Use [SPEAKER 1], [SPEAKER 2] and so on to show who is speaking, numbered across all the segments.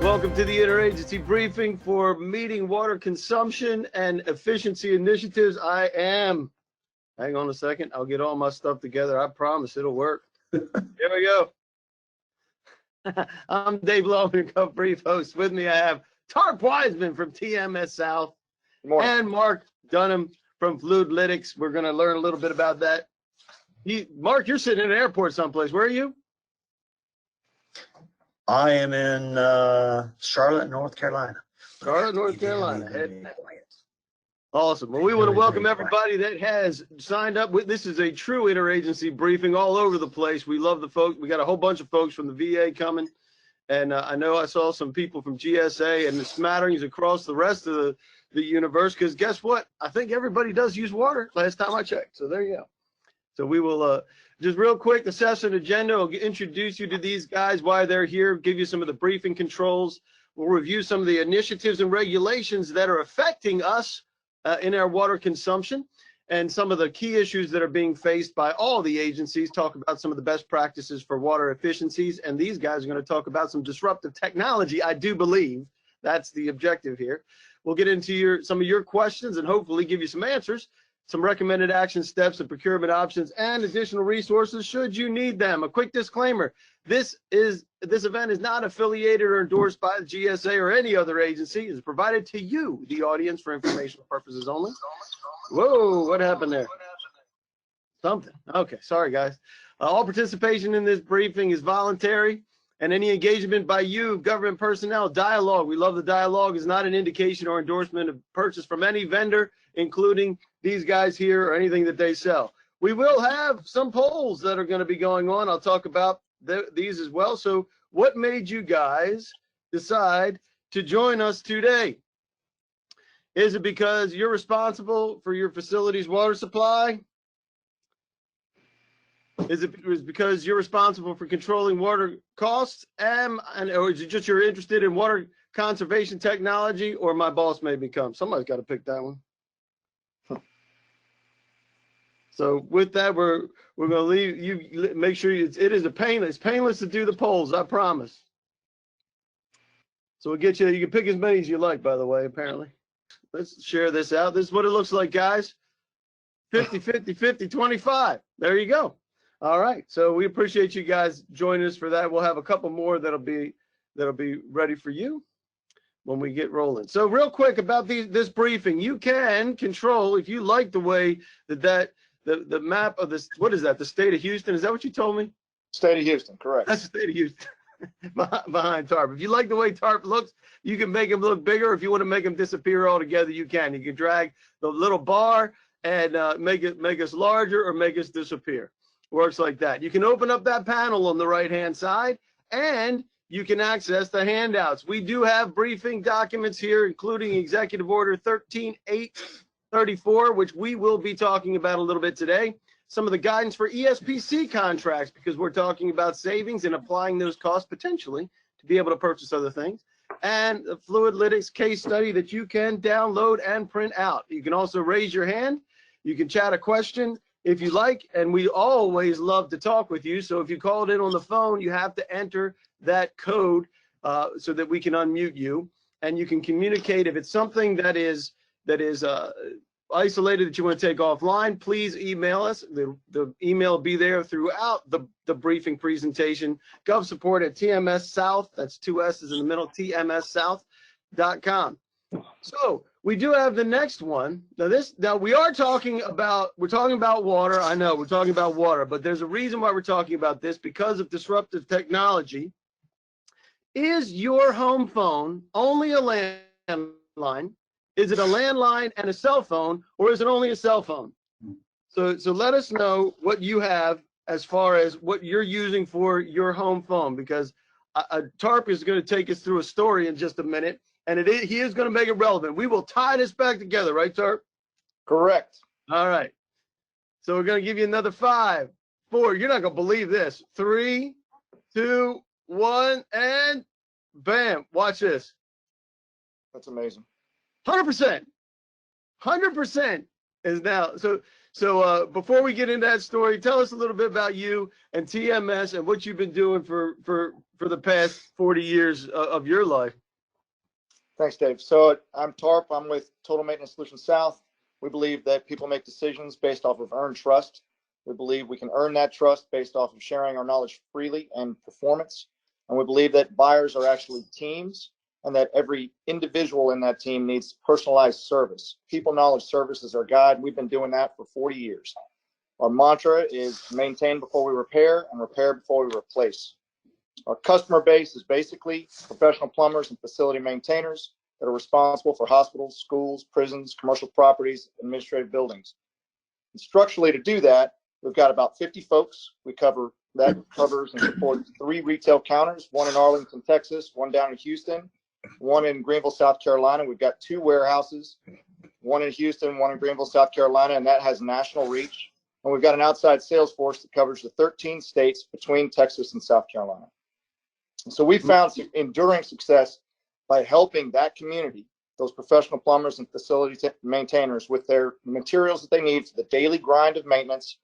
[SPEAKER 1] Welcome to the Interagency briefing for meeting water consumption and efficiency initiatives. Hang on a second, I'll get all my stuff together. I promise it'll work. Here we go. I'm Dave Loman, your brief host. With me I have Tarp Wiseman from TMS South and Mark Dunham from FluidLytix. We're going to learn a little bit about that. Mark, you're sitting in an airport someplace. Where are you?
[SPEAKER 2] I am in Charlotte, North Carolina.
[SPEAKER 1] Charlotte, North Carolina. Awesome. Well, we want to welcome everybody that has signed up. This is a true interagency briefing all over the place. We love the folks. We got a whole bunch of folks from the VA coming. And I know I saw some people from GSA and the smatterings across the rest of the universe. Because guess what? I think everybody does use water last time I checked. So there you go. So we will just real quick assess an agenda. I'll introduce you to these guys, why they're here, give you some of the briefing controls. We'll review some of the initiatives and regulations that are affecting us in our water consumption and some of the key issues that are being faced by all the agencies, talk about some of the best practices for water efficiencies. And these guys are going to talk about some disruptive technology. I do believe that's the objective here. We'll get into some of your questions and hopefully give you some answers. Some recommended action steps and procurement options and additional resources should you need them. A quick disclaimer, this event is not affiliated or endorsed by the GSA or any other agency. It is provided to you, the audience, for informational purposes only. Whoa, what happened there? Something. Okay, sorry guys. All participation in this briefing is voluntary, and any engagement by you, government personnel, dialogue, we love the dialogue, is not an indication or endorsement of purchase from any vendor, including these guys here or anything that they sell. We will have some polls that are going to be going on. I'll talk about these as well. So what made you guys decide to join us today? Is it because you're responsible for your facility's water supply? Is it because you're responsible for controlling water costs? Or is it just you're interested in water conservation technology, or my boss made me come? Somebody's got to pick that one. So with that, we're going to leave you. Make sure it is painless to do the polls. I promise. So we'll get you. You can pick as many as you like. By the way, apparently, let's share this out. This is what it looks like, guys. 50, 50, 50, 25. There you go. All right. So we appreciate you guys joining us for that. We'll have a couple more that'll be ready for you when we get rolling. So real quick about this briefing, you can control if you like the way the map of this, what is that? The state of Houston? Is that what you told me?
[SPEAKER 3] State of Houston, correct.
[SPEAKER 1] That's the state of Houston behind TARP. If you like the way TARP looks, you can make him look bigger. If you want to make him disappear altogether, you can. You can drag the little bar and make us larger or make us disappear. Works like that. You can open up that panel on the right-hand side and you can access the handouts. We do have briefing documents here, including Executive Order 13834, which we will be talking about a little bit today. Some of the guidance for ESPC contracts, because we're talking about savings and applying those costs potentially to be able to purchase other things. And the FluidLytix case study that you can download and print out. You can also raise your hand. You can chat a question if you like, and we always love to talk with you. So if you called in on the phone, you have to enter that code so that we can unmute you, and you can communicate. If it's something that is isolated that you want to take offline, please email us. The email will be there throughout the briefing presentation. GovSupport@TMS South. That's 2 S's in the middle. TMSSouth.com. So we do have the next one. Now we're talking about water. I know we're talking about water, but there's a reason why we're talking about this, because of disruptive technology. Is your home phone only a landline? Is it a landline and a cell phone, or is it only a cell phone? So let us know what you have as far as what you're using for your home phone, because TARP is going to take us through a story in just a minute, and he is going to make it relevant. We will tie this back together, right, TARP?
[SPEAKER 3] Correct.
[SPEAKER 1] All right. So we're going to give you another 5, 4. You're not going to believe this. 3, 2, 1, and bam. Watch this.
[SPEAKER 3] That's amazing.
[SPEAKER 1] 100%. 100% is now. So So before we get into that story, tell us a little bit about you and TMS and what you've been doing for the past 40 years of your life.
[SPEAKER 3] Thanks, Dave. So I'm Tarp. I'm with Total Maintenance Solutions South. We believe that people make decisions based off of earned trust. We believe we can earn that trust based off of sharing our knowledge freely and performance. And we believe that buyers are actually teams and that every individual in that team needs personalized service. People knowledge service is our guide. We've been doing that for 40 years. Our mantra is maintain before we repair and repair before we replace. Our customer base is basically professional plumbers and facility maintainers that are responsible for hospitals, schools, prisons, commercial properties, administrative buildings. And structurally, to do that, we've got about 50 folks. That covers and supports 3 retail counters, one in Arlington, Texas, one down in Houston, one in Greenville, South Carolina. We've got 2 warehouses, one in Houston, one in Greenville, South Carolina, and that has national reach. And we've got an outside sales force that covers the 13 states between Texas and South Carolina. And so we found enduring success by helping that community, those professional plumbers and facility maintainers, with their materials that they need for the daily grind of maintenance,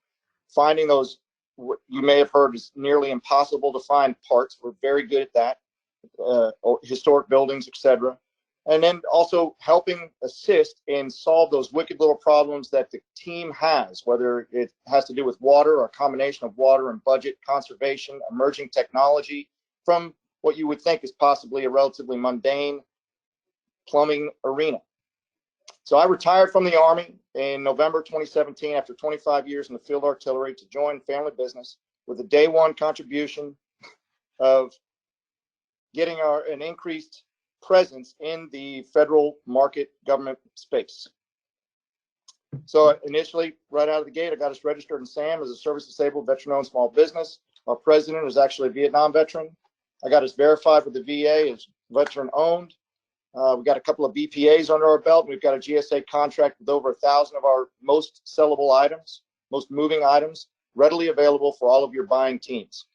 [SPEAKER 3] finding those, what you may have heard is nearly impossible to find parts. We're very good at that, historic buildings, etc. And then also helping assist and solve those wicked little problems that the team has, whether it has to do with water or a combination of water and budget, conservation, emerging technology, from what you would think is possibly a relatively mundane plumbing arena. So I retired from the Army in November 2017 after 25 years in the field artillery to join family business with a day one contribution of getting an increased presence in the federal market government space. So initially, right out of the gate, I got us registered in SAM as a service-disabled veteran-owned small business. Our president is actually a Vietnam veteran. I got us verified with the VA as veteran-owned. We've got a couple of BPAs under our belt. We've got a GSA contract with over 1,000 of our most sellable items, most moving items, readily available for all of your buying teams.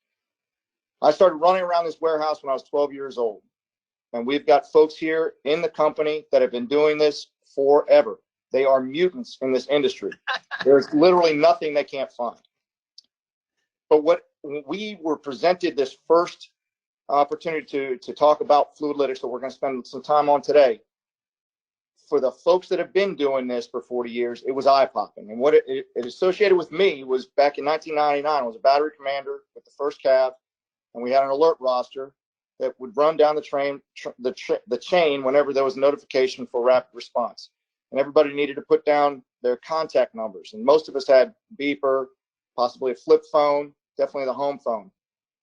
[SPEAKER 3] I started running around this warehouse when I was 12 years old. And we've got folks here in the company that have been doing this forever. They are mutants in this industry. There's literally nothing they can't find. But when we were presented this first opportunity to talk about FluidLytix that we're going to spend some time on today, for the folks that have been doing this for 40 years, it was eye-popping. And what it associated with me was back in 1999, I was a battery commander with the 1st Cav, and we had an alert roster that would run down the chain whenever there was a notification for rapid response. And everybody needed to put down their contact numbers. And most of us had beeper, possibly a flip phone, definitely the home phone.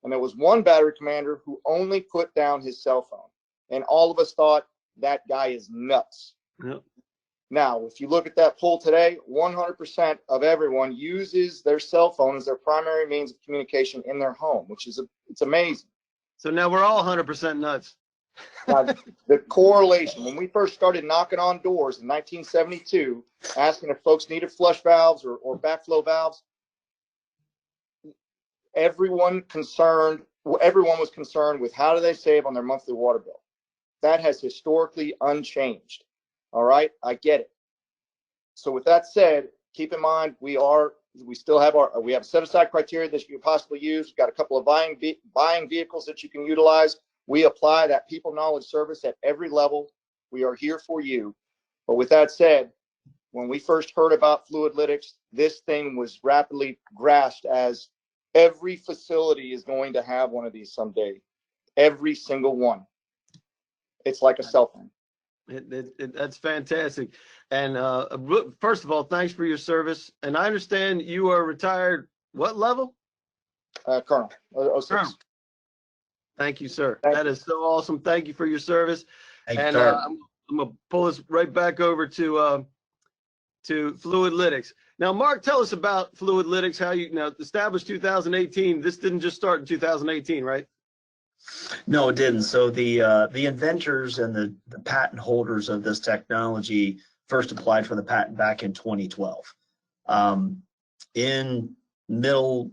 [SPEAKER 3] And there was one battery commander who only put down his cell phone. And all of us thought that guy is nuts.
[SPEAKER 1] Yep.
[SPEAKER 3] Now, if you look at that poll today, 100% of everyone uses their cell phone as their primary means of communication in their home, which is it's amazing.
[SPEAKER 1] So now we're all 100% nuts.
[SPEAKER 3] Now, the correlation, when we first started knocking on doors in 1972, asking if folks needed flush valves or backflow valves, everyone was concerned with how do they save on their monthly water bill. That has historically unchanged. All right, I get it. So with that said, keep in mind we still have we have set aside criteria that you can possibly use. We've got a couple of buying vehicles that you can utilize. We apply that people knowledge service at every level. We are here for you. But with that said, when we first heard about FluidLytix, this thing was rapidly grasped as every facility is going to have one of these someday. Every single one. It's like a cell phone.
[SPEAKER 1] That's fantastic. And first of all, thanks for your service. And I understand you are retired. What level?
[SPEAKER 3] Colonel. 06.
[SPEAKER 1] Colonel. Thank you, sir.
[SPEAKER 3] Thank
[SPEAKER 1] that
[SPEAKER 3] you.
[SPEAKER 1] Is so awesome. Thank you for your service.
[SPEAKER 2] Thank you,
[SPEAKER 1] And I'm going to pull us right back over to FluidLytix. Now, Mark, tell us about FluidLytix, how you now established 2018. This didn't just start in 2018, right?
[SPEAKER 2] No, it didn't. So the inventors and the patent holders of this technology first applied for the patent back in 2012. In middle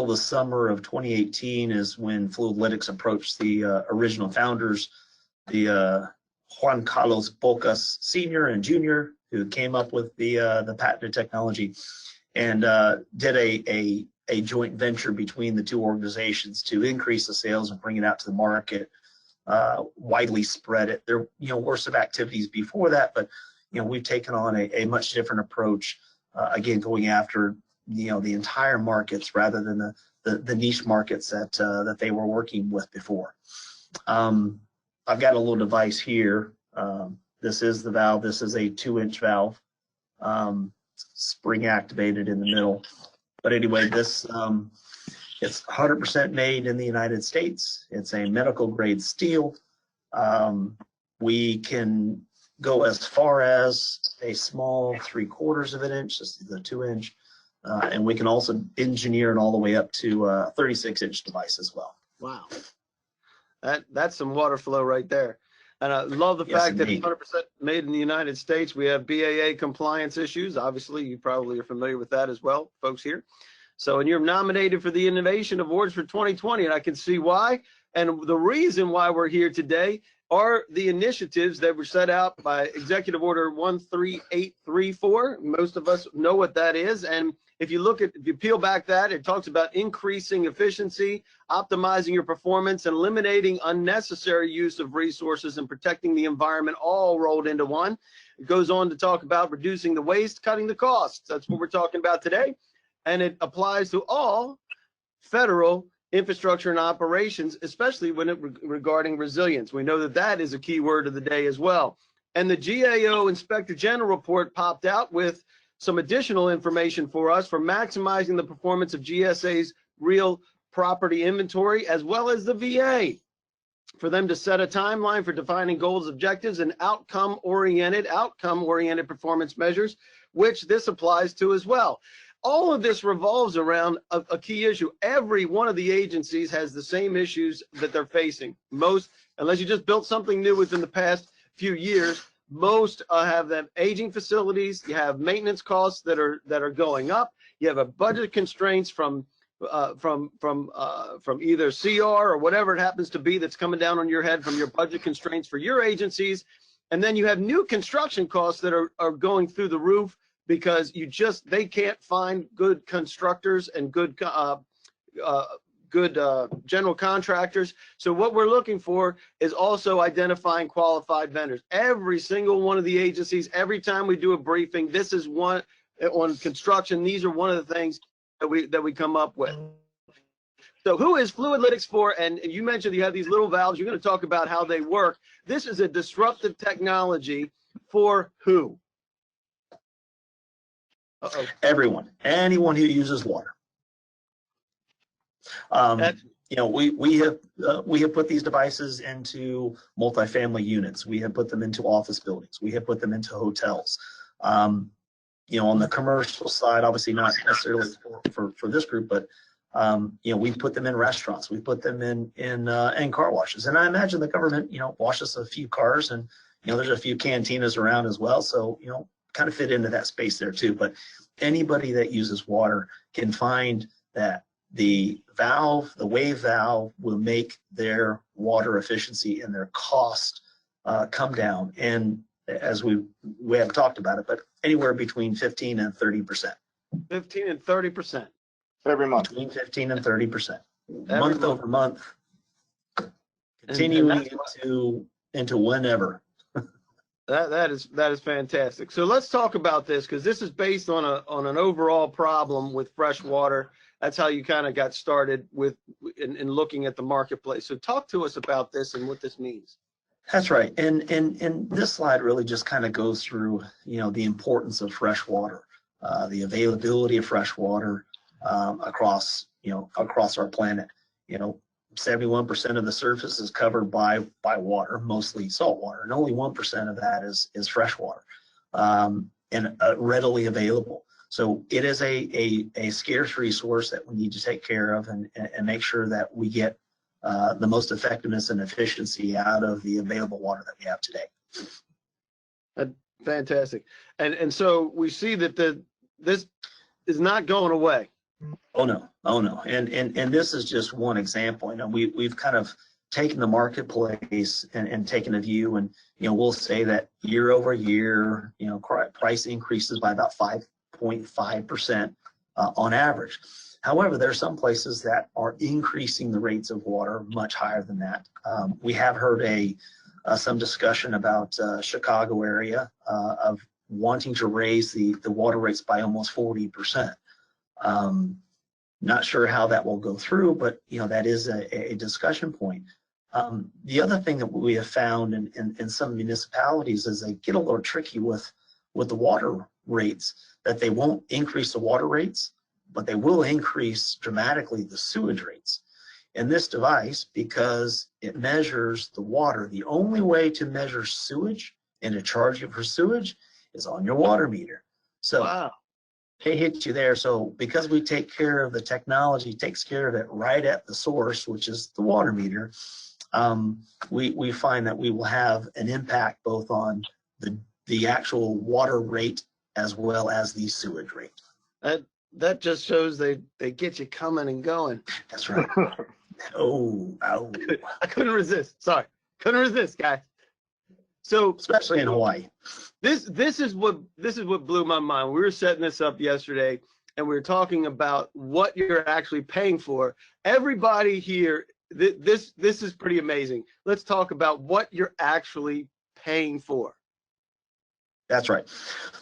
[SPEAKER 2] of the summer of 2018 is when FluidLytix approached the original founders, the Juan Carlos Bocas Sr. and Jr., who came up with the patented technology. and did a joint venture between the two organizations to increase the sales and bring it out to the market, widely spread it. There, were some activities before that, but we've taken on a much different approach, again, going after the entire markets rather than the niche markets that they were working with before. I've got a little device here. This is the valve. This is a 2-inch valve, spring activated in the middle. But anyway, this it's 100% made in the United States. It's a medical grade steel. We can go as far as a small 3/4 of an inch. This is the 2-inch. And we can also engineer it all the way up to a 36-inch device as well.
[SPEAKER 1] Wow. That's some water flow right there. And I love the fact that it's 100% made in the United States. We have BAA compliance issues. Obviously, you probably are familiar with that as well, folks here. So, and you're nominated for the Innovation Awards for 2020, and I can see why. And the reason why we're here today are the initiatives that were set out by Executive Order 13834. Most of us know what that is. And if you peel back that, it talks about increasing efficiency, optimizing your performance, and eliminating unnecessary use of resources and protecting the environment, all rolled into one. It goes on to talk about reducing the waste, cutting the costs. That's what we're talking about today. And it applies to all federal infrastructure and operations, especially when regarding resilience. We know that that is a key word of the day as well. And the GAO Inspector General report popped out with some additional information for us for maximizing the performance of GSA's real property inventory, as well as the VA, for them to set a timeline for defining goals, objectives, and outcome-oriented performance measures, which this applies to as well. All of this revolves around a key issue. Every one of the agencies has the same issues that they're facing. Most, unless you just built something new within the past few years, most have them aging facilities. You have maintenance costs that are going up. You have a budget constraints from either CR or whatever it happens to be that's coming down on your head from your budget constraints for your agencies. And then you have new construction costs that are going through the roof, because they can't find good constructors and good general contractors. So what we're looking for is also identifying qualified vendors. Every single one of the agencies, every time we do a briefing, this is one on construction. These are one of the things that we come up with. So who is FluidLytix for? And you mentioned you have these little valves. You're going to talk about how they work. This is a disruptive technology for who?
[SPEAKER 2] Everyone, anyone who uses water. We have put these devices into multifamily units. We have put them into office buildings. We have put them into hotels. On the commercial side, obviously not necessarily for this group, but we put them in restaurants. We put them in car washes. And I imagine the government, washes a few cars, and there's a few cantinas around as well. So kind of fit into that space there too. But anybody that uses water can find that the wave valve will make their water efficiency and their cost come down. And as we haven't talked about it, but anywhere between 15 and 30%.
[SPEAKER 1] 15 and 30%.
[SPEAKER 3] Every month.
[SPEAKER 2] Between 15 and 30%. Month over month. Continuing into whenever.
[SPEAKER 1] That is fantastic. So let's talk about this, because this is based on an overall problem with fresh water. That's how you kind of got started in looking at the marketplace. So talk to us about this and what this means.
[SPEAKER 2] That's right. And this slide really just kind of goes through the importance of fresh water, the availability of fresh water across our planet. 71% of the surface is covered by water, mostly salt water, and only 1% of that is fresh water, and readily available. So it is a scarce resource that we need to take care of and make sure that we get the most effectiveness and efficiency out of the available water that we have today.
[SPEAKER 1] Fantastic. And so we see that this is not going away.
[SPEAKER 2] Oh no. And this is just one example. We've kind of taken the marketplace and taken a view, and we'll say that year over year, price increases by about 5.5%. on average. However, there are some places that are increasing the rates of water much higher than that. We have heard some discussion about Chicago area of wanting to raise the water rates by almost 40%. Not sure how that will go through, but that is a discussion point. The other thing that we have found in some municipalities is they get a little tricky with the water rates, that they won't increase the water rates, but they will increase dramatically the sewage rates. And this device, because it measures the water, the only way to measure sewage and to charge you for sewage is on your water meter. So
[SPEAKER 1] wow.
[SPEAKER 2] They hit you there. So because we take care of the technology, takes care of it right at the source, which is the water meter, we find that we will have an impact both on the actual water rate as well as the sewage rate.
[SPEAKER 1] That just shows they get you coming and going.
[SPEAKER 2] That's right. Oh.
[SPEAKER 1] I couldn't resist. Sorry, couldn't resist, guys. So
[SPEAKER 2] especially in Hawaii.
[SPEAKER 1] This is what blew my mind. We were setting this up yesterday, and we were talking about what you're actually paying for. Everybody here, this is pretty amazing. Let's talk about what you're actually paying for.
[SPEAKER 2] That's right.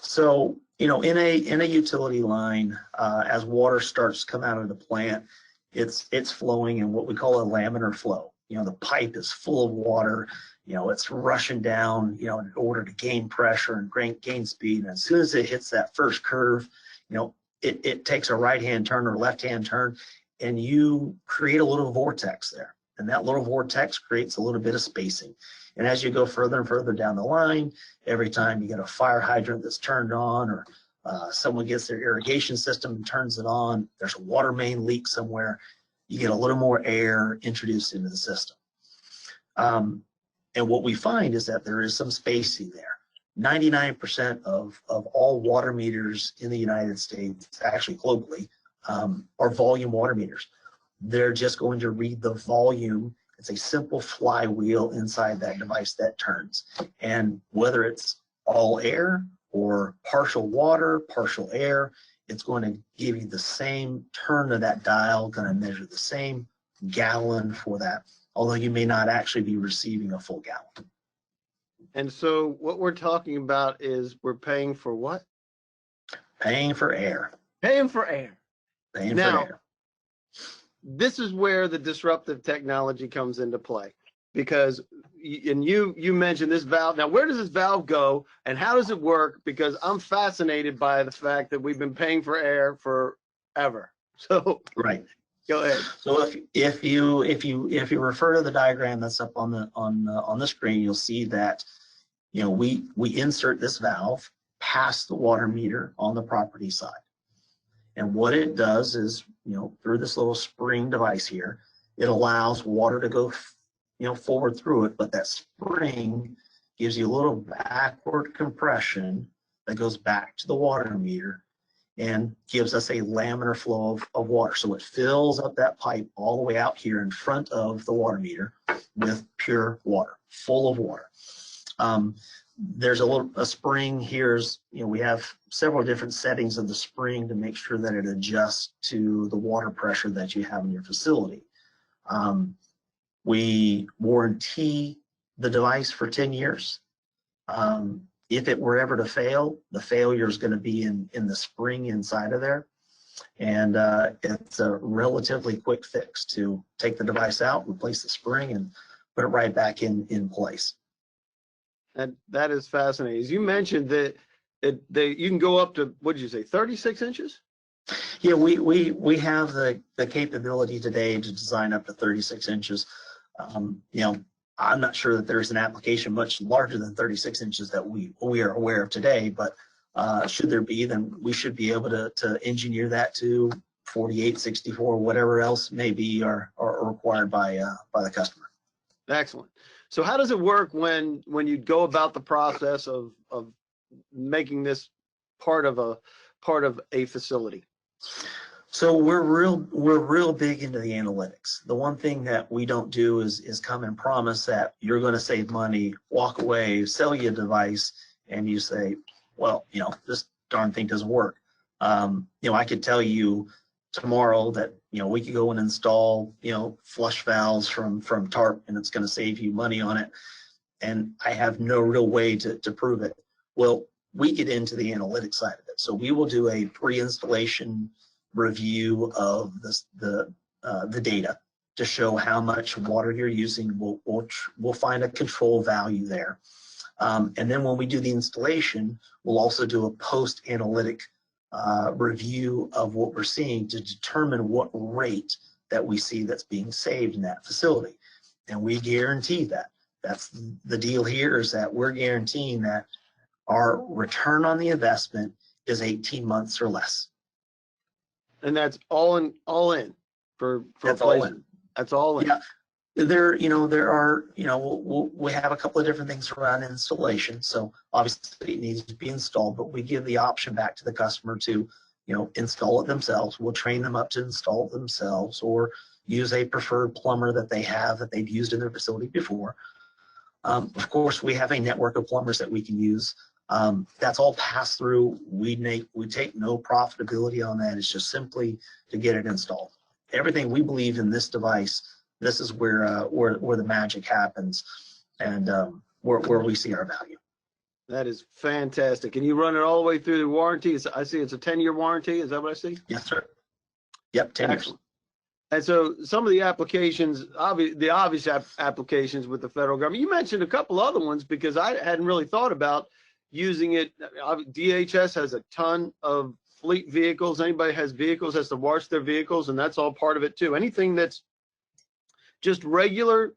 [SPEAKER 2] So in a utility line, as water starts to come out of the plant, it's flowing in what we call a laminar flow. The pipe is full of water. It's rushing down, in order to gain pressure and gain speed. And as soon as it hits that first curve, it takes a right-hand turn or left-hand turn, and you create a little vortex there. And that little vortex creates a little bit of spacing. And as you go further and further down the line, every time you get a fire hydrant that's turned on, or someone gets their irrigation system and turns it on, there's a water main leak somewhere, you get a little more air introduced into the system. And what we find is that there is some spacing there. 99% of all water meters in the United States, actually globally, are volume water meters. They're just going to read the volume. It's a simple flywheel inside that device that turns. And whether it's all air or partial water, partial air, it's going to give you the same turn of that dial, going to measure the same gallon for that, although you may not actually be receiving a full gallon.
[SPEAKER 1] And so what we're talking about is we're paying for what?
[SPEAKER 2] Paying for air.
[SPEAKER 1] Paying for air.
[SPEAKER 2] Paying for air.
[SPEAKER 1] This is where the disruptive technology comes into play, because you mentioned this valve. Now, where does this valve go and how does it work? Because I'm fascinated by the fact that we've been paying for air forever. So
[SPEAKER 2] right.
[SPEAKER 1] Go ahead.
[SPEAKER 2] So if you refer to the diagram that's up on the screen, you'll see that we insert this valve past the water meter on the property side. And what it does is, through this little spring device here, it allows water to go, forward through it, but that spring gives you a little backward compression that goes back to the water meter and gives us a laminar flow of water. So it fills up that pipe all the way out here in front of the water meter with pure water, full of water. There's a spring here. We have several different settings of the spring to make sure that it adjusts to the water pressure that you have in your facility. We warranty the device for 10 years. If it were ever to fail, the failure is going to be in the spring inside of there. And it's a relatively quick fix to take the device out, replace the spring, and put it right back in place.
[SPEAKER 1] And that is fascinating. As you mentioned that you can go up to, what did you say, 36 inches?
[SPEAKER 2] Yeah, we have the capability today to design up to 36 inches. I'm not sure that there's an application much larger than 36 inches that we are aware of today, but should there be, then we should be able to engineer that to 48, 64, whatever else may be are required by the customer.
[SPEAKER 1] Excellent. So how does it work when you go about the process of making this part of a facility?
[SPEAKER 2] So we're real big into the analytics. The one thing that we don't do is come and promise that you're going to save money, walk away, sell you a device, and you say, well, this darn thing doesn't work. I could tell you tomorrow that, we could go and install, flush valves from TARP, and it's going to save you money on it. And I have no real way to prove it. Well, we get into the analytics side of it. So we will do a pre-installation review of the data to show how much water you're using. We'll find a control value there. And then when we do the installation, we'll also do a post-analytic review of what we're seeing to determine what rate that we see that's being saved in that facility. And we guarantee that. That's the deal here, is that we're guaranteeing that our return on the investment is 18 months or less.
[SPEAKER 1] And that's all in for
[SPEAKER 2] That's
[SPEAKER 1] placement.
[SPEAKER 2] all in.
[SPEAKER 1] That's all in.
[SPEAKER 2] Yeah. There are, we have a couple of different things around installation. So obviously it needs to be installed, but we give the option back to the customer to, install it themselves. We'll train them up to install it themselves, or use a preferred plumber that they have that they've used in their facility before. Of course, we have a network of plumbers that we can use. That's all passed through. We take no profitability on that. It's just simply to get it installed. Everything we believe in this device, this is where the magic happens, and where we see our value.
[SPEAKER 1] That is fantastic. And you run it all the way through the warranty. I see it's a 10-year warranty. Is that what I see?
[SPEAKER 2] Yes, sir. Yep, 10
[SPEAKER 1] Excellent.
[SPEAKER 2] years.
[SPEAKER 1] And so some of the applications, the obvious applications with the federal government, you mentioned a couple other ones because I hadn't really thought about using it. DHS has a ton of fleet vehicles. Anybody has vehicles has to wash their vehicles, and that's all part of it too. Anything that's just regular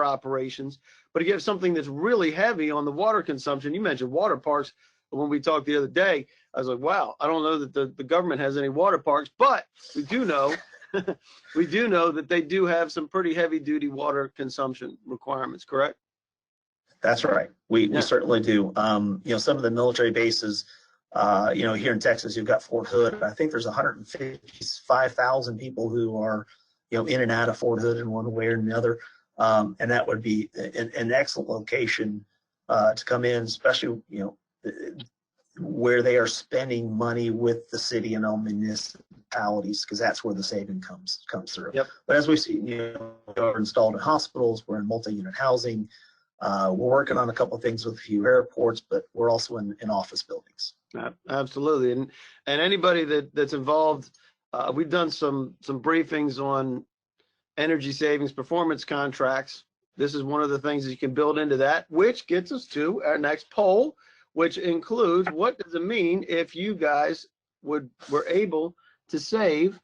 [SPEAKER 1] operations, but if you have something that's really heavy on the water consumption, you mentioned water parks. When we talked the other day, I was like, wow, I don't know that the government has any water parks, but we do know we do know that they do have some pretty heavy duty water consumption requirements, correct?
[SPEAKER 2] That's right. We certainly do. Some of the military bases, here in Texas, you've got Fort Hood. I think there's 155,000 people who are, in and out of Fort Hood in one way or another. And that would be an excellent location to come in, especially, where they are spending money with the city and all municipalities, because that's where the saving comes through.
[SPEAKER 1] Yep.
[SPEAKER 2] But as we see, we're installed in hospitals, we're in multi-unit housing, we're working on a couple of things with a few airports, but we're also in office buildings.
[SPEAKER 1] Absolutely. And anybody that's involved, we've done some briefings on energy savings performance contracts. This is one of the things that you can build into that, which gets us to our next poll, which includes, what does it mean if you guys were able to save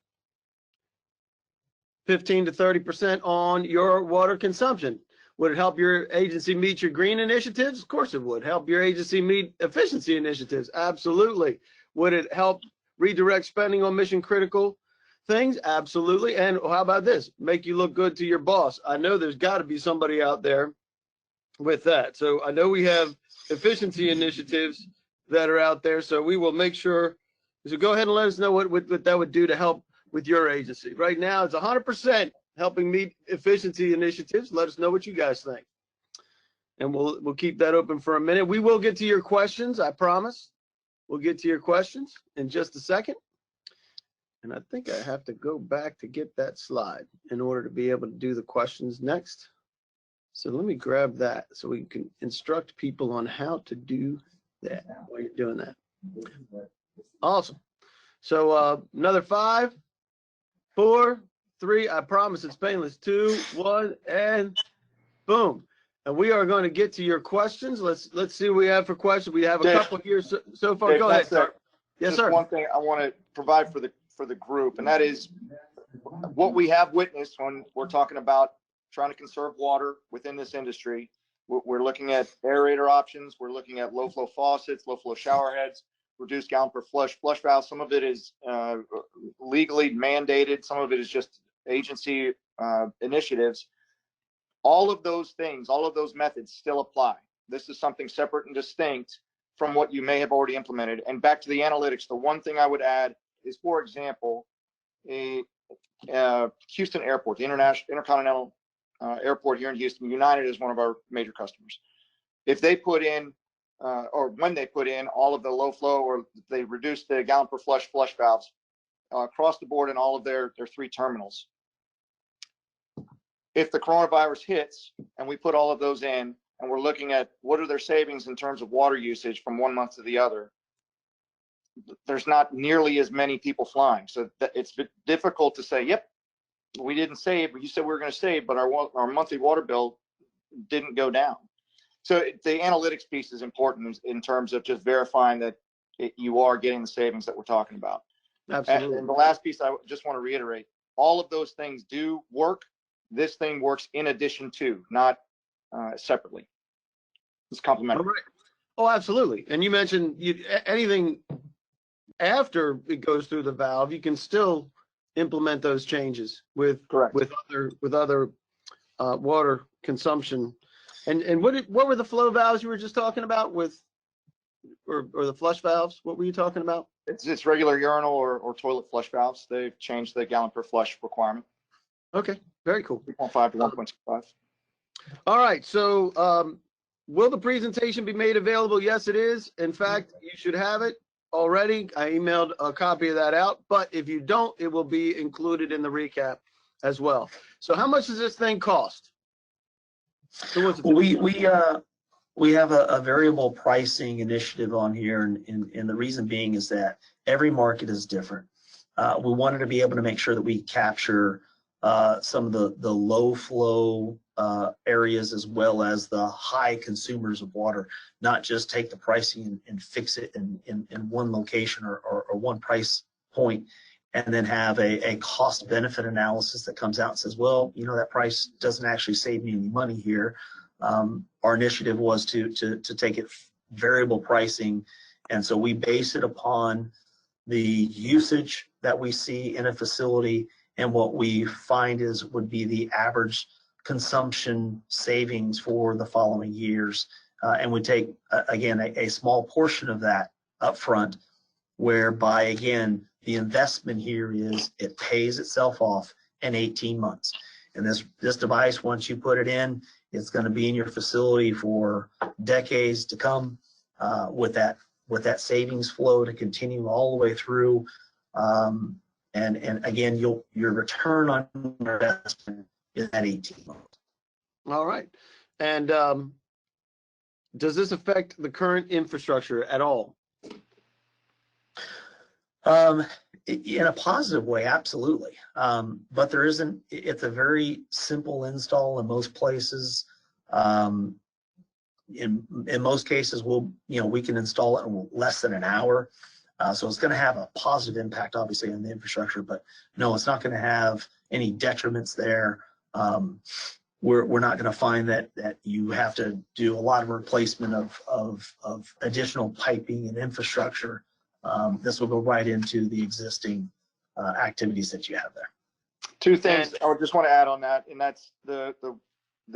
[SPEAKER 1] 15 to 30% on your water consumption? Would it help your agency meet your green initiatives? Of course it would. Help your agency meet efficiency initiatives? Absolutely. Would it help redirect spending on mission critical things? Absolutely. And how about this? Make you look good to your boss. I know there's got to be somebody out there with that. So I know we have efficiency initiatives that are out there. So we will make sure. So go ahead and let us know what that would do to help with your agency. Right now, it's 100% helping meet efficiency initiatives. Let us know what you guys think. And we'll keep that open for a minute. We will get to your questions, I promise. We'll get to your questions in just a second. And I think I have to go back to get that slide in order to be able to do the questions next. So let me grab that so we can instruct people on how to do that while you're doing that. Awesome. So another 5, 4, 3, I promise it's painless. 2, 1, and boom. And we are going to get to your questions. Let's see what we have for questions. We have a couple here so far.
[SPEAKER 3] Dave,
[SPEAKER 1] go ahead, sir. Yes,
[SPEAKER 3] just
[SPEAKER 1] sir.
[SPEAKER 3] One thing I want to provide for the group, and that is what we have witnessed when we're talking about trying to conserve water within this industry. We're looking at aerator options. We're looking at low flow faucets, low flow shower heads, reduced gallon per flush valve. Some of it is legally mandated. Some of it is just agency initiatives. All of those things, all of those methods still apply. This is something separate and distinct from what you may have already implemented. And back to the analytics, the one thing I would add is, for example, a Houston Airport, the Intercontinental Airport here in Houston, United is one of our major customers. If they put in or when they put in all of the low flow, or they reduce the gallon per flush valves across the board in all of their 3 terminals. If the coronavirus hits and we put all of those in, and we're looking at what are their savings in terms of water usage from one month to the other, there's not nearly as many people flying. So it's difficult to say, yep, we didn't save, but you said we were going to save, but our monthly water bill didn't go down. So the analytics piece is important in terms of just verifying that you are getting the savings that we're talking about.
[SPEAKER 1] Absolutely.
[SPEAKER 3] And the last piece, I just want to reiterate, all of those things do work. This thing works in addition to, not separately. It's complementary.
[SPEAKER 1] All right. Oh, absolutely. And you mentioned anything after it goes through the valve, you can still implement those changes with other water consumption. And what were the flow valves you were just talking about with, or the flush valves? What were you talking about?
[SPEAKER 3] It's regular urinal or toilet flush valves. They've changed the gallon per flush requirement.
[SPEAKER 1] Okay, very cool.
[SPEAKER 3] 3.5 to 1.65.
[SPEAKER 1] All right, so will the presentation be made available? Yes, it is. In fact, you should have it already. I emailed a copy of that out, but if you don't, it will be included in the recap as well. So how much does this thing cost?
[SPEAKER 2] Well, we have a variable pricing initiative on here, and the reason being is that every market is different. We wanted to be able to make sure that we capture some of the low flow areas as well as the high consumers of water, not just take the pricing and fix it in one location or one price point, and then have a cost benefit analysis that comes out and says, well, you know, that price doesn't actually save me any money here. Our initiative was to take it variable pricing, and so we base it upon the usage that we see in a facility, and what we find would be the average consumption savings for the following years, and we take again a small portion of that up front, whereby again the investment here is it pays itself off in 18 months. And this device, once you put it in, it's going to be in your facility for decades to come, with that savings flow to continue all the way through. And again, your return on your investment is at 18 months.
[SPEAKER 1] All right. And does this affect the current infrastructure at all?
[SPEAKER 2] In a positive way, absolutely. But there isn't. It's a very simple install in most places. In most cases, we can install it in less than an hour. So it's going to have a positive impact, obviously, on the infrastructure. But no, it's not going to have any detriments there. We're not going to find that you have to do a lot of replacement of additional piping and infrastructure. This will go right into the existing activities that you have there.
[SPEAKER 3] Two things I would just want to add on that, and that's the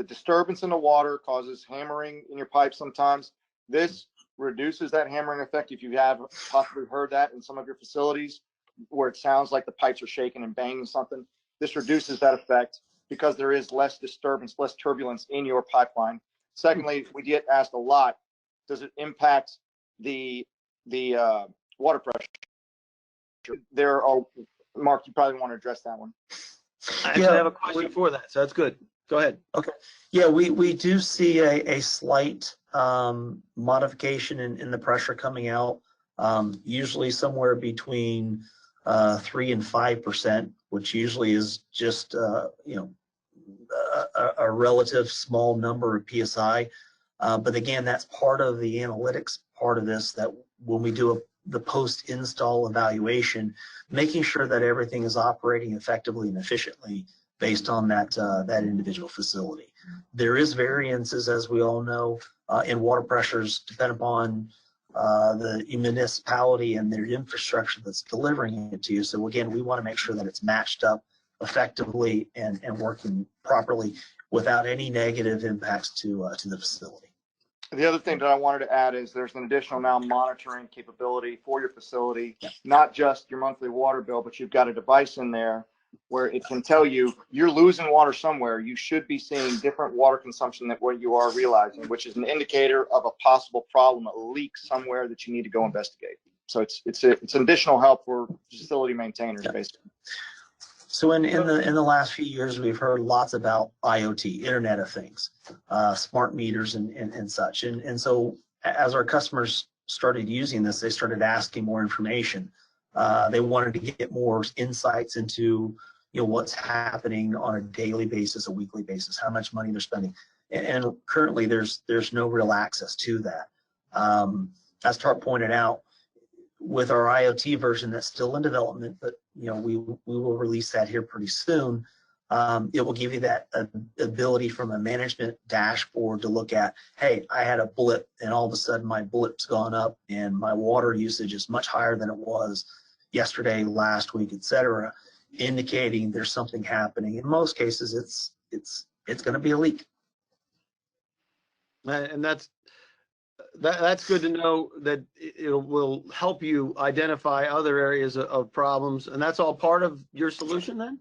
[SPEAKER 3] disturbance in the water causes hammering in your pipe sometimes. This reduces that hammering effect. If you have possibly heard that in some of your facilities where it sounds like the pipes are shaking and banging something, this reduces that effect because there is less disturbance, less turbulence in your pipeline. Secondly, we get asked a lot, does it impact the water pressure? There are, Mark, you probably want to address that one.
[SPEAKER 1] I actually have a question for that, so that's good. Go ahead. Okay.
[SPEAKER 2] Yeah, we do see a slight modification in the pressure coming out, usually somewhere between 3 and 5%, which usually is just a relative small number of PSI. But again, that's part of the analytics part of this, that when we do the post-install evaluation, making sure that everything is operating effectively and efficiently based on that individual facility. There is variances, as we all know, in water pressures depending upon the municipality and their infrastructure that's delivering it to you. So again, we want to make sure that it's matched up effectively and working properly without any negative impacts to the facility.
[SPEAKER 3] The other thing that I wanted to add is there's an additional now monitoring capability for your facility, not just your monthly water bill, but you've got a device in there where it can tell you you're losing water somewhere. You should be seeing different water consumption than what you are realizing, which is an indicator of a possible problem, a leak somewhere that you need to go investigate. So it's additional help for facility maintainers, basically.
[SPEAKER 2] So in the last few years, we've heard lots about IoT, Internet of Things, smart meters and such. And so as our customers started using this, they started asking more information. They wanted to get more insights into what's happening on a daily basis, a weekly basis, how much money they're spending. And currently there's no real access to that. As Tart pointed out, with our IoT version that's still in development, but we will release that here pretty soon. It will give you that ability from a management dashboard to look at, hey, I had a blip and all of a sudden my blip's gone up and my water usage is much higher than it was yesterday, last week, etc., indicating there's something happening. In most cases, it's going to be a leak.
[SPEAKER 1] And that's good to know, that it will help you identify other areas of problems, and that's all part of your solution then?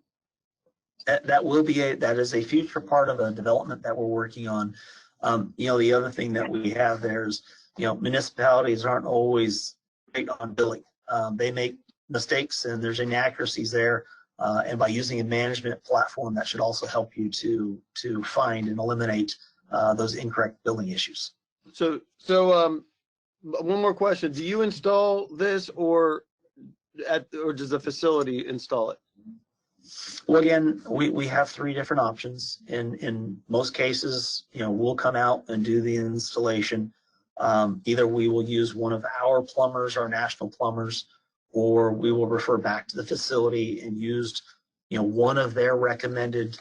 [SPEAKER 2] That is a future part of a development that we're working on. The other thing that we have there is, municipalities aren't always great on billing. They make mistakes and there's inaccuracies there. And by using a management platform, that should also help you to find and eliminate those incorrect billing issues.
[SPEAKER 1] So one more question: do you install this, or does the facility install it?
[SPEAKER 2] Well, again, we have three different options. In most cases, we'll come out and do the installation. Either we will use one of our plumbers, our national plumbers, or we will refer back to the facility and use one of their recommended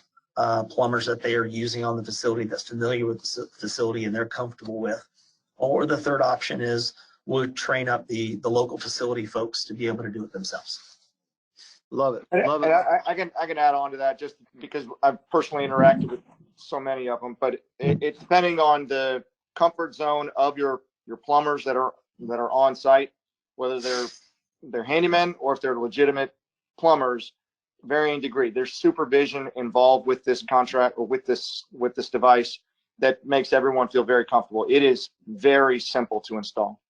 [SPEAKER 2] plumbers that they are using on the facility that's familiar with the facility and they're comfortable with. Or the third option is we'll train up the local facility folks to be able to do it themselves.
[SPEAKER 1] Love it. Love
[SPEAKER 3] and
[SPEAKER 1] it.
[SPEAKER 3] I can add on to that, just because I've personally interacted with so many of them, but it's depending on the comfort zone of your plumbers that are on site, whether they're handymen or if they're legitimate plumbers, varying degree. There's supervision involved with this contract or with this device that makes everyone feel very comfortable. It is very simple to install.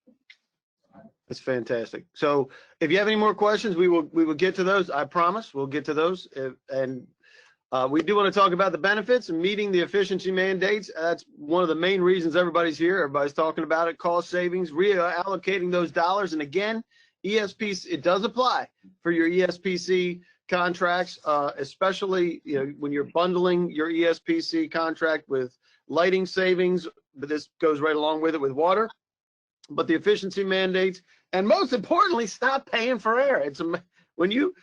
[SPEAKER 1] That's fantastic. So if you have any more questions, we will get to those. I promise we'll get to those. And we do want to talk about the benefits and meeting the efficiency mandates. That's one of the main reasons everybody's here. Everybody's talking about it. Cost savings, reallocating those dollars. And again, ESPC, it does apply for your ESPC contracts, especially when you're bundling your ESPC contract with lighting savings, but this goes right along with it with water. But the efficiency mandates, and most importantly, stop paying for air. It's when you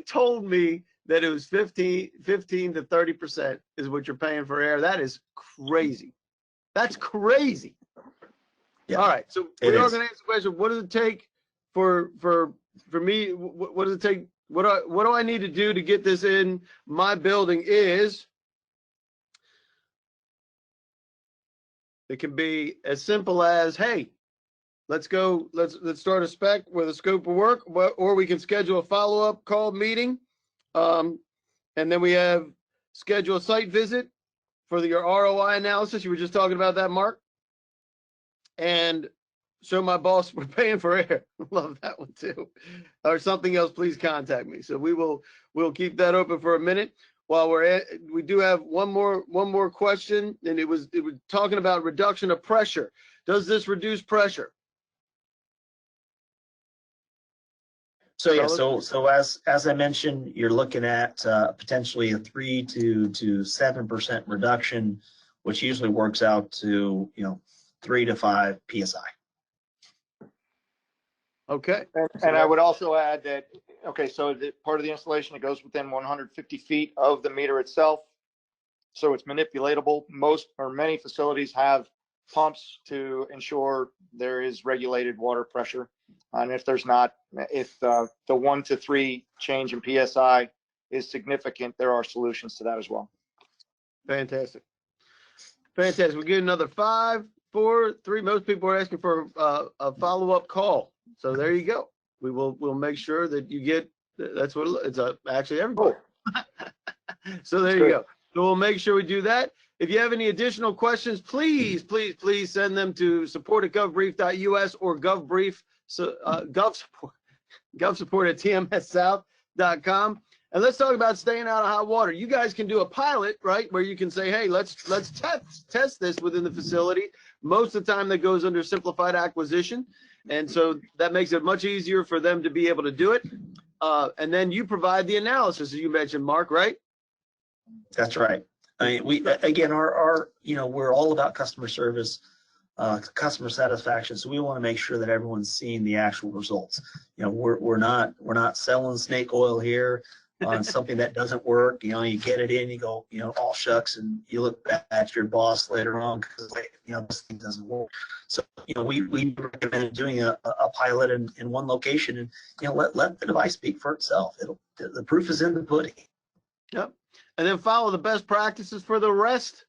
[SPEAKER 1] told me that it was 15 to 30% is what you're paying for air, that is crazy. That's crazy. Yeah. All right, so we are going to answer the question: what does it take for me? What does it take? What do I need to do to get this in my building? Is it can be as simple as, hey, let's start a spec with a scope of work, or we can schedule a follow-up call meeting, and then we have schedule a site visit for your ROI analysis. You were just talking about that, Mark, and show my boss we're paying for air. Love that one too. Or something else, please contact me. So we'll keep that open for a minute. While we do have one more question, and it was talking about reduction of pressure. Does this reduce pressure?
[SPEAKER 2] So yeah, so as I mentioned, you're looking at potentially a 3 to 7% reduction, which usually works out to 3 to 5 psi.
[SPEAKER 1] Okay.
[SPEAKER 3] And I would also add that, so part of the installation, it goes within 150 feet of the meter itself, so it's manipulatable. Many facilities have pumps to ensure there is regulated water pressure. And if there's not, if the 1 to 3 change in PSI is significant, there are solutions to that as well.
[SPEAKER 1] Fantastic. Fantastic. We'll get another 5, 4, 3. Most people are asking for a follow-up call. So there you go. We'll make sure that you get, that's what it's actually everybody. So there you go. So we'll make sure we do that. If you have any additional questions, please send them to support@govbrief.us or govbrief, govsupport@tmssouth.com. And let's talk about staying out of hot water. You guys can do a pilot, right, where you can say, hey, let's test this within the facility. Most of the time that goes under simplified acquisition. And so that makes it much easier for them to be able to do it. And then you provide the analysis, as you mentioned, Mark, right?
[SPEAKER 2] That's right. I mean, we, again, our we're all about customer service, customer satisfaction. So we want to make sure that everyone's seeing the actual results. We're not selling snake oil here on something that doesn't work. You get it in, you go, all shucks, and you look back at your boss later on because this thing doesn't work. So we recommend doing a pilot in one location, and let the device speak for itself. The proof is in the pudding.
[SPEAKER 1] Yep. And then follow the best practices for the rest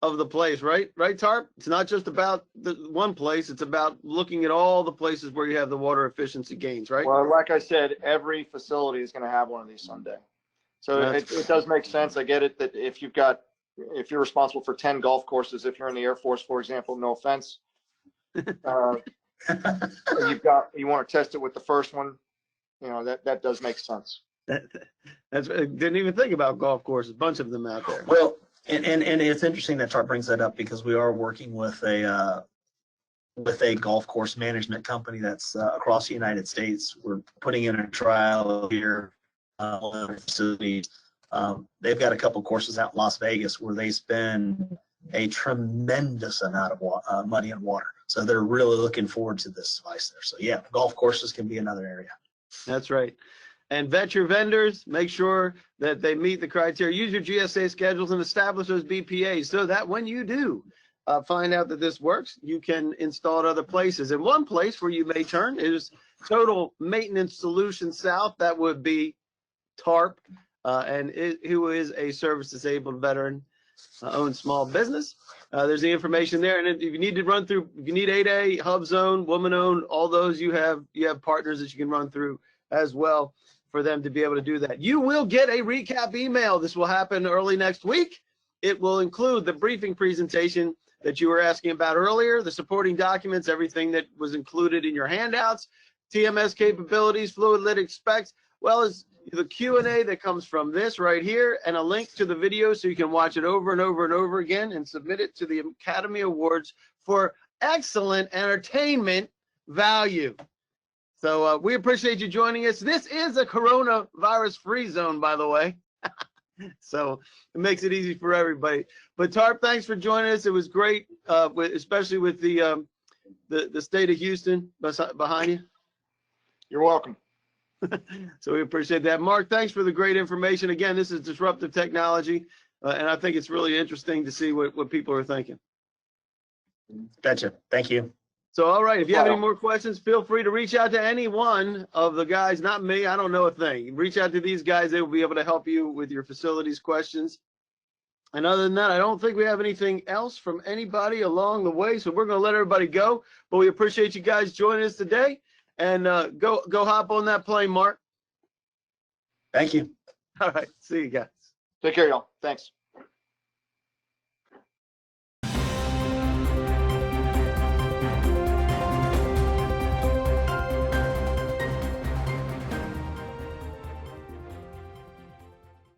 [SPEAKER 1] of the place, right? Right, Tarp? It's not just about the one place. It's about looking at all the places where you have the water efficiency gains, right?
[SPEAKER 3] Well, like I said, every facility is going to have one of these someday. So it does make sense. I get it that if you're responsible for 10 golf courses, if you're in the Air Force, for example, no offense, you want to test it with the first one, that does make sense.
[SPEAKER 1] That's didn't even think about golf courses. A bunch of them out there.
[SPEAKER 2] Well, and it's interesting that Tarp brings that up because we are working with a golf course management company that's across the United States. We're putting in a trial here on facilities. They've got a couple courses out in Las Vegas where they spend a tremendous amount of money on water. So they're really looking forward to this device there. So yeah, golf courses can be another area.
[SPEAKER 1] That's right. And vet your vendors, make sure that they meet the criteria. Use your GSA schedules and establish those BPAs so that when you do find out that this works, you can install it other places. And one place where you may turn is Total Maintenance Solutions South. That would be TARP, who is a service-disabled veteran owned small business. There's the information there. And if you need to run through, if you need 8A, Hub Zone, Woman-Owned, all those, you have partners that you can run through as well for them to be able to do that. You will get a recap email. This will happen early next week. It will include the briefing presentation that you were asking about earlier, the supporting documents, everything that was included in your handouts, TMS capabilities, FluidLytix specs, well as the Q&A that comes from this right here, and a link to the video so you can watch it over and over and over again and submit it to the Academy Awards for excellent entertainment value. So we appreciate you joining us. This is a coronavirus-free zone, by the way. So it makes it easy for everybody. But Tarp, thanks for joining us. It was great, especially with the state of Houston behind you.
[SPEAKER 3] You're welcome.
[SPEAKER 1] So we appreciate that. Mark, thanks for the great information. Again, this is disruptive technology, and I think it's really interesting to see what people are thinking.
[SPEAKER 2] Gotcha. Thank you.
[SPEAKER 1] So, all right, if you have any more questions, feel free to reach out to any one of the guys, not me. I don't know a thing. Reach out to these guys. They will be able to help you with your facilities questions. And other than that, I don't think we have anything else from anybody along the way. So we're going to let everybody go. But we appreciate you guys joining us today. And go hop on that plane, Mark.
[SPEAKER 2] Thank you.
[SPEAKER 1] All right. See you guys.
[SPEAKER 3] Take care, y'all. Thanks.